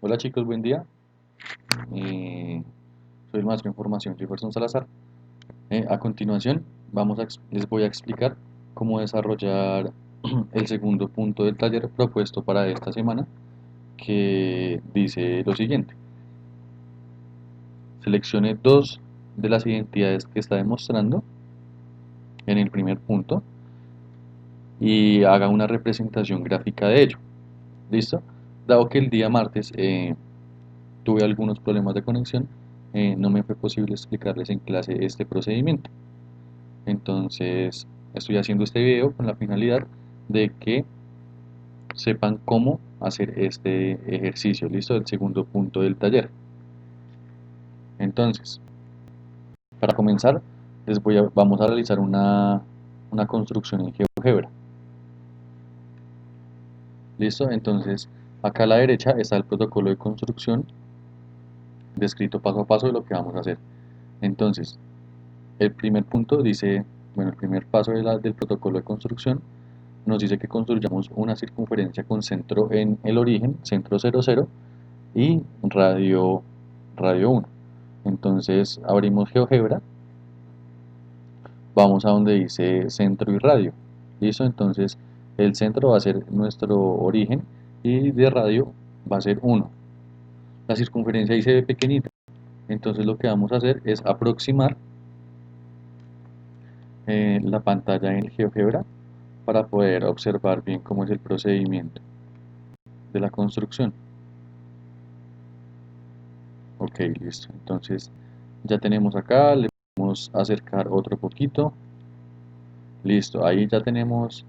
Hola chicos, buen día. Eh, Soy el maestro de información Jefferson Salazar. A continuación, les voy a explicar cómo desarrollar el segundo punto del taller propuesto para esta semana, que dice lo siguiente. Seleccione dos de las identidades que está demostrando en el primer punto y haga una representación gráfica de ello. ¿Listo? Dado que el día martes tuve algunos problemas de conexión, no me fue posible explicarles en clase este procedimiento. Entonces, estoy haciendo este video con la finalidad de que sepan cómo hacer este ejercicio, listo, el segundo punto del taller. Entonces, para comenzar, vamos a realizar una construcción en GeoGebra. Listo, entonces acá a la derecha está el protocolo de construcción descrito paso a paso de lo que vamos a hacer. Entonces, el primer punto dice, bueno, el primer paso del protocolo de construcción nos dice que construyamos una circunferencia con centro en el origen, centro 0, 0 y radio 1. Entonces abrimos GeoGebra, vamos a donde dice centro y radio. ¿Listo? Entonces el centro va a ser nuestro origen y de radio va a ser 1. La circunferencia ahí se ve pequeñita, entonces lo que vamos a hacer es aproximar la pantalla en GeoGebra para poder observar bien cómo es el procedimiento de la construcción. Ok, listo. Entonces ya tenemos acá, le podemos acercar otro poquito. Listo, ahí ya tenemos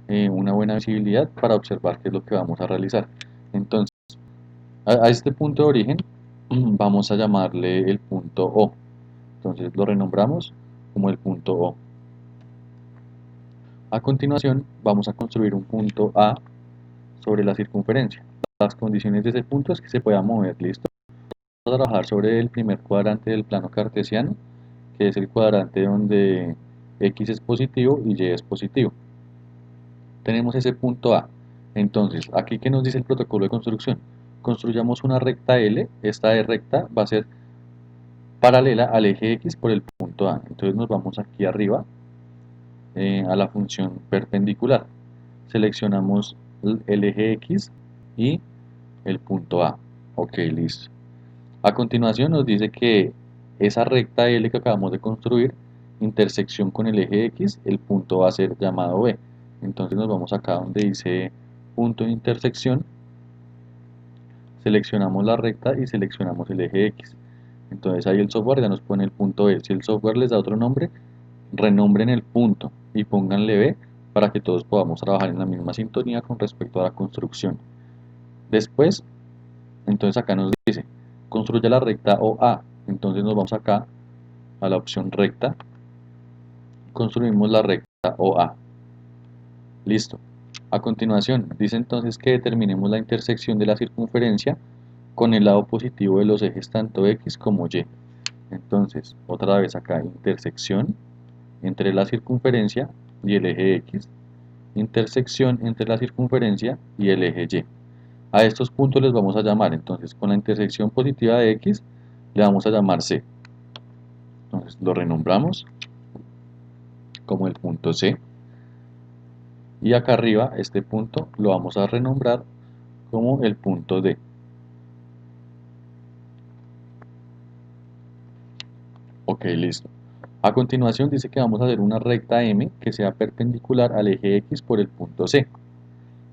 una buena visibilidad para observar qué es lo que vamos a realizar. Entonces, a este punto de origen vamos a llamarle el punto O. Entonces lo renombramos como el punto O. A continuación vamos a construir un punto A sobre la circunferencia. Las condiciones de ese punto es que se pueda mover, listo. Vamos a trabajar sobre el primer cuadrante del plano cartesiano, que es el cuadrante donde X es positivo y Y es positivo. Tenemos ese punto A. Entonces, aquí que nos dice el protocolo de construcción, construyamos una recta L. Esta de recta va a ser paralela al eje X por el punto A. Entonces nos vamos aquí arriba a la función perpendicular. Seleccionamos el eje X y el punto A. Ok, listo. A continuación nos dice que esa recta L que acabamos de construir, intersección con el eje X, el punto va a ser llamado B. Entonces nos vamos acá donde dice punto de intersección, seleccionamos la recta y seleccionamos el eje X. Entonces ahí el software ya nos pone el punto B. Si el software les da otro nombre, renombren el punto y pónganle B para que todos podamos trabajar en la misma sintonía con respecto a la construcción. Después, entonces acá nos dice, construya la recta OA. Entonces nos vamos acá a la opción recta, construimos la recta OA. Listo. A continuación, dice entonces que determinemos la intersección de la circunferencia con el lado positivo de los ejes tanto X como Y. Entonces, otra vez acá, intersección entre la circunferencia y el eje X, intersección entre la circunferencia y el eje Y. A estos puntos les vamos a llamar, entonces, con la intersección positiva de X, le vamos a llamar C. Entonces, lo renombramos como el punto C. Y acá arriba, este punto, lo vamos a renombrar como el punto D. Ok, listo. A continuación dice que vamos a hacer una recta M que sea perpendicular al eje X por el punto C.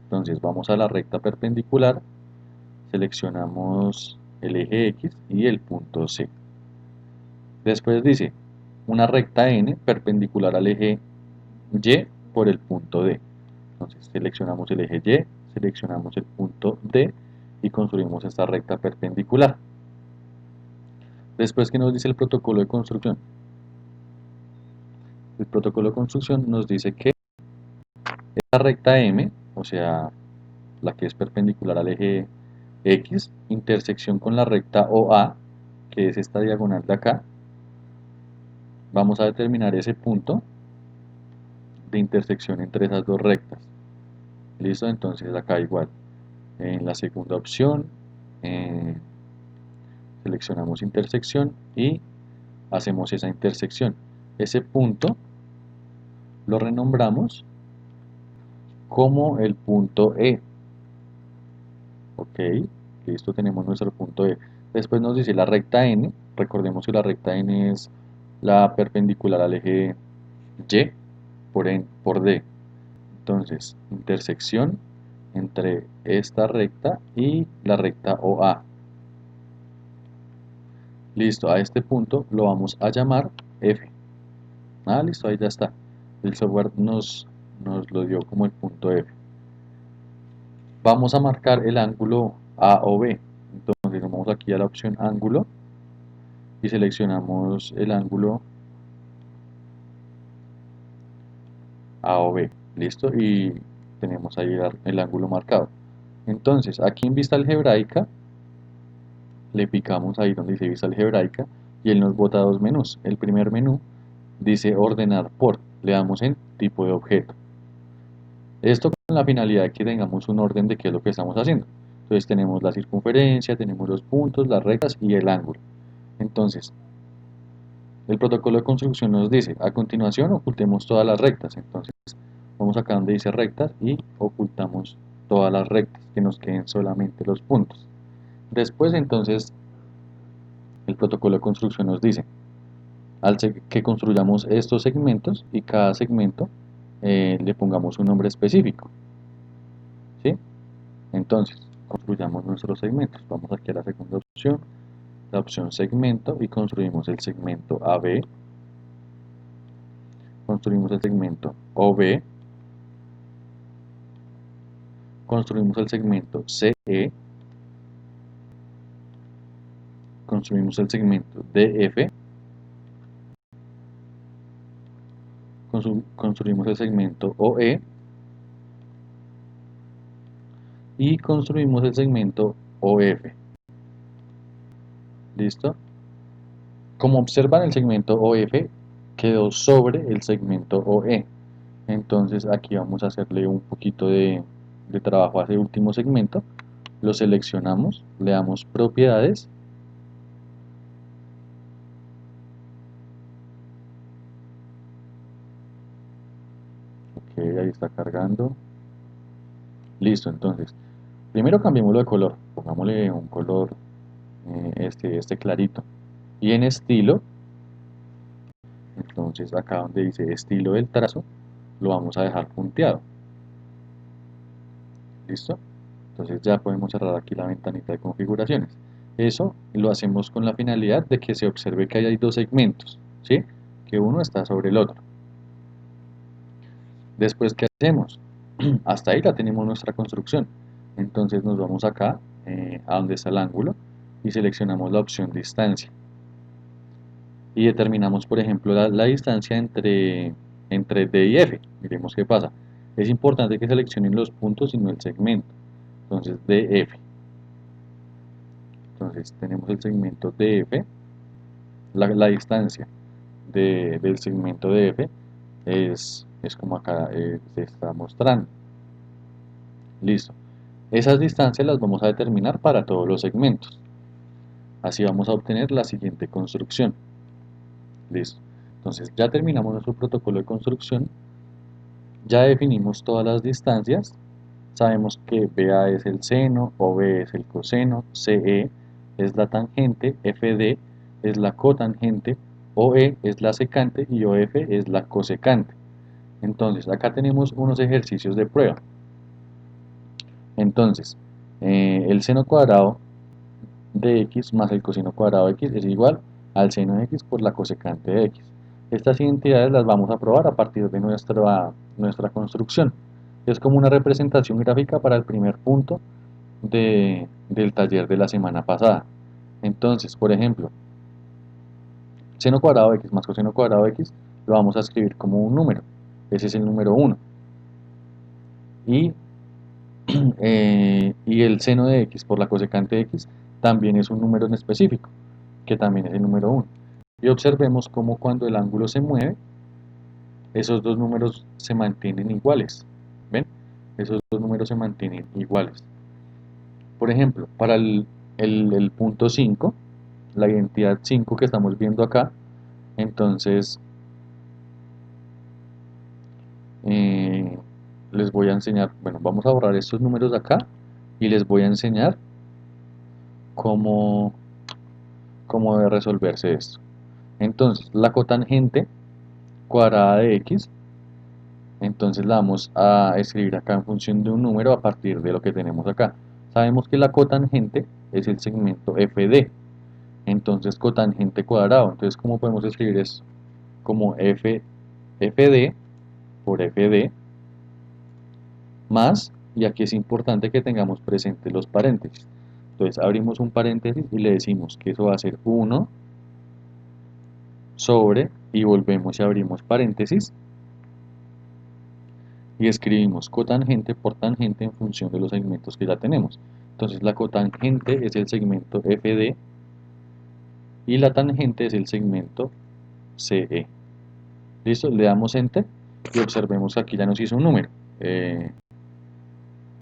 Entonces vamos a la recta perpendicular, seleccionamos el eje X y el punto C. Después dice una recta N perpendicular al eje Y por el punto D. Entonces seleccionamos el eje Y, seleccionamos el punto D y construimos esta recta perpendicular. Después, ¿qué nos dice el protocolo de construcción? El protocolo de construcción nos dice que esta recta M, o sea, la que es perpendicular al eje X, intersección con la recta OA, que es esta diagonal de acá, vamos a determinar ese punto de intersección entre esas dos rectas. ¿Listo? Entonces acá igual, en la segunda opción, eh, seleccionamos intersección y hacemos esa intersección. Ese punto lo renombramos como el punto E. Ok, listo, tenemos nuestro punto E. Después nos dice la recta N. Recordemos que la recta N es la perpendicular al eje Y por D. Entonces, intersección entre esta recta y la recta OA. Listo, a este punto lo vamos a llamar F. Ah, listo, ahí ya está. El software nos lo dio como el punto F. Vamos a marcar el ángulo A o B. Entonces, vamos aquí a la opción ángulo y seleccionamos el ángulo A o B. Listo, y tenemos ahí el ángulo marcado. Entonces, aquí en vista algebraica, le picamos ahí donde dice vista algebraica y él nos bota dos menús. El primer menú dice ordenar por, le damos en tipo de objeto. Esto con la finalidad de que tengamos un orden de qué es lo que estamos haciendo. Entonces tenemos la circunferencia, tenemos los puntos, las rectas y el ángulo. Entonces, el protocolo de construcción nos dice, a continuación ocultemos todas las rectas. Entonces, vamos acá donde dice rectas y ocultamos todas las rectas, que nos queden solamente los puntos. Después, entonces, el protocolo de construcción nos dice, que construyamos estos segmentos y cada segmento le pongamos un nombre específico, ¿sí? Entonces, construyamos nuestros segmentos. Vamos aquí a la segunda opción, la opción segmento, y construimos el segmento AB, construimos el segmento OB, construimos el segmento CE, construimos el segmento DF, construimos el segmento OE y construimos el segmento OF. ¿Listo? Como observan, el segmento OF quedó sobre el segmento OE. Entonces aquí vamos a hacerle un poquito de trabajo a ese último segmento. Lo seleccionamos, le damos propiedades. Ok, ahí está cargando. Listo, entonces, primero cambiémoslo de color. Pongámosle un color, este clarito. Y en estilo, entonces acá donde dice estilo del trazo, lo vamos a dejar punteado. ¿Listo? Entonces ya podemos cerrar aquí la ventanita de configuraciones. Eso lo hacemos con la finalidad de que se observe que hay dos segmentos, ¿sí? Que uno está sobre el otro. Después, ¿qué hacemos? Hasta ahí ya tenemos nuestra construcción. Entonces nos vamos acá, a donde está el ángulo, y seleccionamos la opción distancia. Y determinamos, por ejemplo, la distancia entre D y F. Miremos qué pasa. Es importante que seleccionen los puntos y no el segmento. Entonces, DF. Entonces, tenemos el segmento DF. La distancia del segmento DF es como acá se está mostrando. Listo. Esas distancias las vamos a determinar para todos los segmentos. Así vamos a obtener la siguiente construcción. Listo. Entonces ya terminamos nuestro protocolo de construcción. Ya definimos todas las distancias. Sabemos que BA es el seno, OB es el coseno, CE es la tangente, FD es la cotangente, OE es la secante y OF es la cosecante. Entonces acá tenemos unos ejercicios de prueba. Entonces, el seno cuadrado de x más el coseno cuadrado de x es igual al seno de x por la cosecante de x. Estas identidades las vamos a probar a partir de nuestra construcción. Es como una representación gráfica para el primer punto del taller de la semana pasada. Entonces, por ejemplo, seno cuadrado de x más coseno cuadrado de x lo vamos a escribir como un número. Ese es el número 1. Y y el seno de x por la cosecante de x también es un número en específico, que también es el número 1. Y observemos cómo cuando el ángulo se mueve, esos dos números se mantienen iguales. ¿Ven? Esos dos números se mantienen iguales. Por ejemplo, para el punto 5, la identidad 5 que estamos viendo acá. Entonces eh, les voy a enseñar, bueno, vamos a borrar estos números de acá y les voy a enseñar cómo, cómo debe resolverse esto. Entonces, la cotangente cuadrada de x, entonces la vamos a escribir acá en función de un número a partir de lo que tenemos acá. Sabemos que la cotangente es el segmento FD, entonces cotangente cuadrado. Entonces, ¿cómo podemos escribir esto? Como FD por FD más, y aquí es importante que tengamos presentes los paréntesis. Entonces, abrimos un paréntesis y le decimos que eso va a ser 1 sobre, y volvemos y abrimos paréntesis, y escribimos cotangente por tangente en función de los segmentos que ya tenemos. Entonces la cotangente es el segmento FD y la tangente es el segmento CE. ¿Listo? Le damos Enter y observemos que aquí ya nos hizo un número, eh,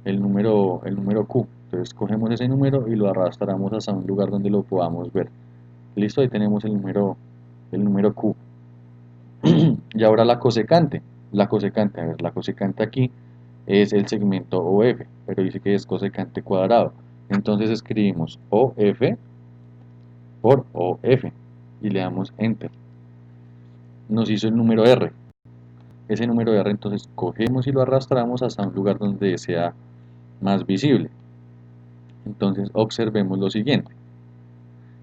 el número Q. Entonces cogemos ese número y lo arrastramos hasta un lugar donde lo podamos ver. ¿Listo? Ahí tenemos el número Q. Y ahora la cosecante. A ver, la cosecante aquí es el segmento OF, pero dice que es cosecante cuadrado. Entonces escribimos OF por OF y le damos Enter. Nos hizo el número R. Ese número R entonces cogemos y lo arrastramos hasta un lugar donde sea más visible. Entonces observemos lo siguiente.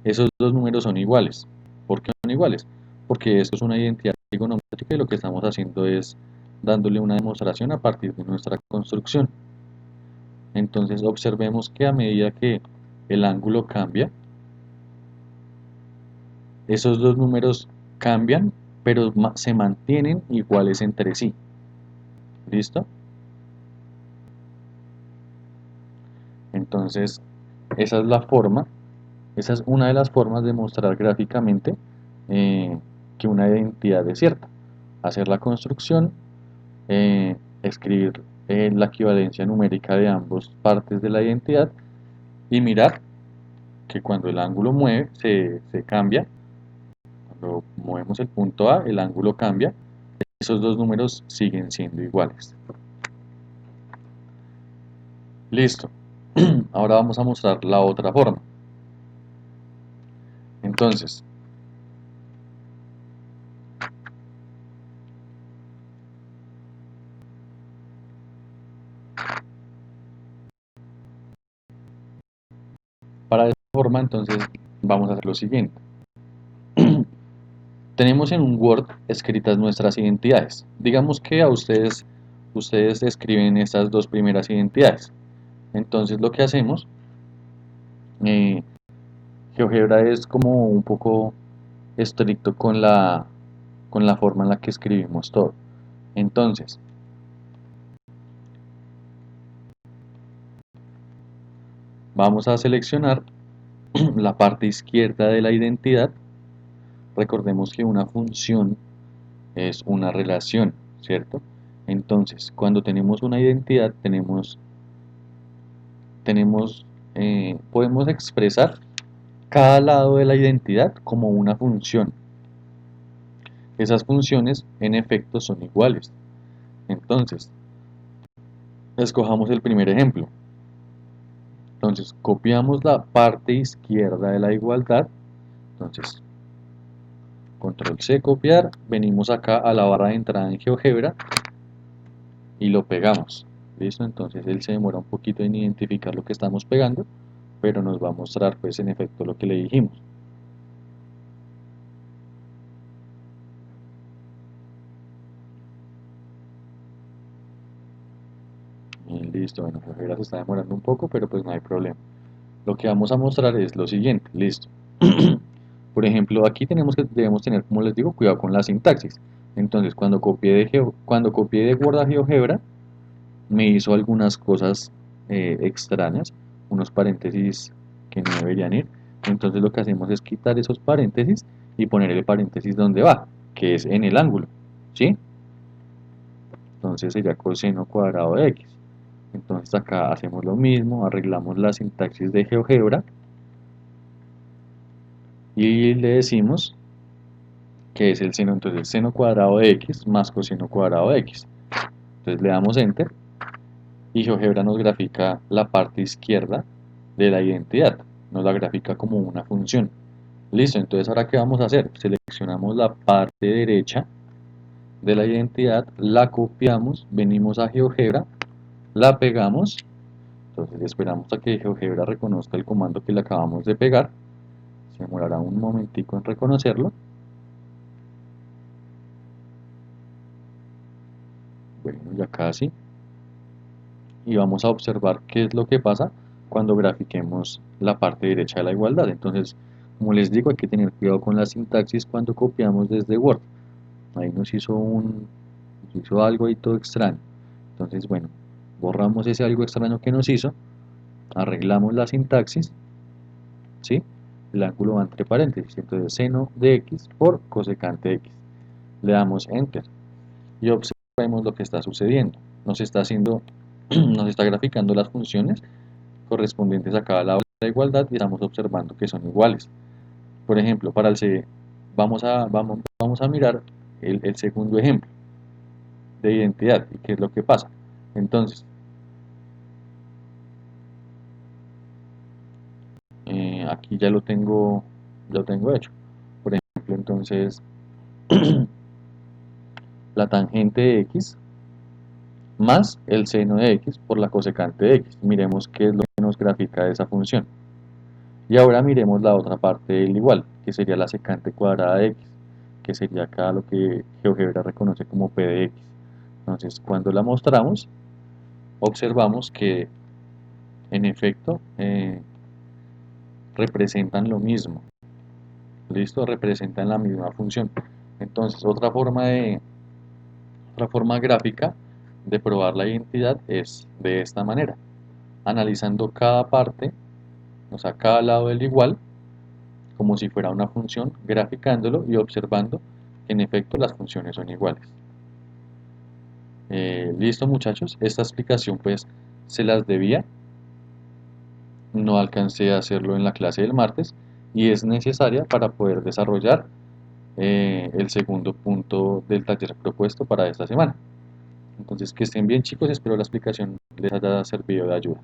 Esos dos números son iguales. ¿Por qué son iguales? Porque esto es una identidad trigonométrica y lo que estamos haciendo es dándole una demostración a partir de nuestra construcción. Entonces observemos que a medida que el ángulo cambia, esos dos números cambian, pero se mantienen iguales entre sí. ¿Listo? Entonces, esa es la forma, esa es una de las formas de mostrar gráficamente que una identidad es cierta. Hacer la construcción, escribir la equivalencia numérica de ambas partes de la identidad y mirar que cuando el ángulo se cambia, cuando movemos el punto A, el ángulo cambia, esos dos números siguen siendo iguales. Listo. Ahora vamos a mostrar la otra forma. Entonces, para esta forma, entonces vamos a hacer lo siguiente. Tenemos en un Word escritas nuestras identidades. Digamos que ustedes escriben estas dos primeras identidades. Entonces lo que hacemos, eh, GeoGebra es como un poco estricto con la forma en la que escribimos todo. Entonces, vamos a seleccionar la parte izquierda de la identidad. Recordemos que una función es una relación, ¿cierto? Entonces, cuando tenemos una identidad, podemos expresar cada lado de la identidad como una función. Esas funciones, en efecto, son iguales. Entonces, escojamos el primer ejemplo. Entonces, copiamos la parte izquierda de la igualdad. Entonces, control C, copiar. Venimos acá a la barra de entrada en GeoGebra y lo pegamos. ¿Listo? Entonces él se demora un poquito en identificar lo que estamos pegando, pero nos va a mostrar pues en efecto lo que le dijimos. Bien, listo, bueno, GeoGebra se está demorando un poco, pero pues no hay problema. Lo que vamos a mostrar es lo siguiente, listo. Por ejemplo, aquí debemos tener, como les digo, cuidado con la sintaxis. Entonces, cuando copié de Word a GeoGebra, me hizo algunas cosas extrañas, unos paréntesis que no deberían ir. Entonces lo que hacemos es quitar esos paréntesis y poner el paréntesis donde va, que es en el ángulo, ¿sí? Entonces sería coseno cuadrado de x. Entonces acá hacemos lo mismo, arreglamos la sintaxis de GeoGebra y le decimos que es el seno, entonces seno cuadrado de x más coseno cuadrado de x. Entonces le damos enter y GeoGebra nos grafica la parte izquierda de la identidad, nos la grafica como una función. Listo, entonces ahora ¿qué vamos a hacer? Seleccionamos la parte derecha de la identidad, la copiamos, venimos a GeoGebra, la pegamos, entonces esperamos a que GeoGebra reconozca el comando que le acabamos de pegar, se demorará un momentico en reconocerlo. Bueno, ya casi. Y vamos a observar qué es lo que pasa cuando grafiquemos la parte derecha de la igualdad. Entonces, como les digo, hay que tener cuidado con la sintaxis cuando copiamos desde Word. Ahí nos hizo algo ahí todo extraño. Entonces, bueno, borramos ese algo extraño que nos hizo, arreglamos la sintaxis, ¿sí? El ángulo va entre paréntesis, entonces seno de x por cosecante de x. Le damos enter y observemos lo que está sucediendo. Nos está haciendo, nos está graficando las funciones correspondientes a cada lado de la igualdad y estamos observando que son iguales. Por ejemplo, para el C, vamos a mirar el segundo ejemplo de identidad y qué es lo que pasa. Entonces, aquí ya lo tengo hecho. Por ejemplo, entonces, la tangente de x más el seno de x por la cosecante de x. Miremos qué es lo que nos grafica esa función. Y ahora miremos la otra parte del igual, que sería la secante cuadrada de x, que sería acá lo que GeoGebra reconoce como p de x. Entonces, cuando la mostramos, observamos que en efecto representan lo mismo. ¿Listo? Representan la misma función. Entonces, otra forma gráfica de probar la identidad es de esta manera, analizando cada parte, o sea, cada lado del igual, como si fuera una función, graficándolo y observando que en efecto las funciones son iguales. Listo muchachos, esta explicación pues se las debía, no alcancé a hacerlo en la clase del martes y es necesaria para poder desarrollar el segundo punto del taller propuesto para esta semana. Entonces que estén bien chicos, espero la explicación les haya servido de ayuda.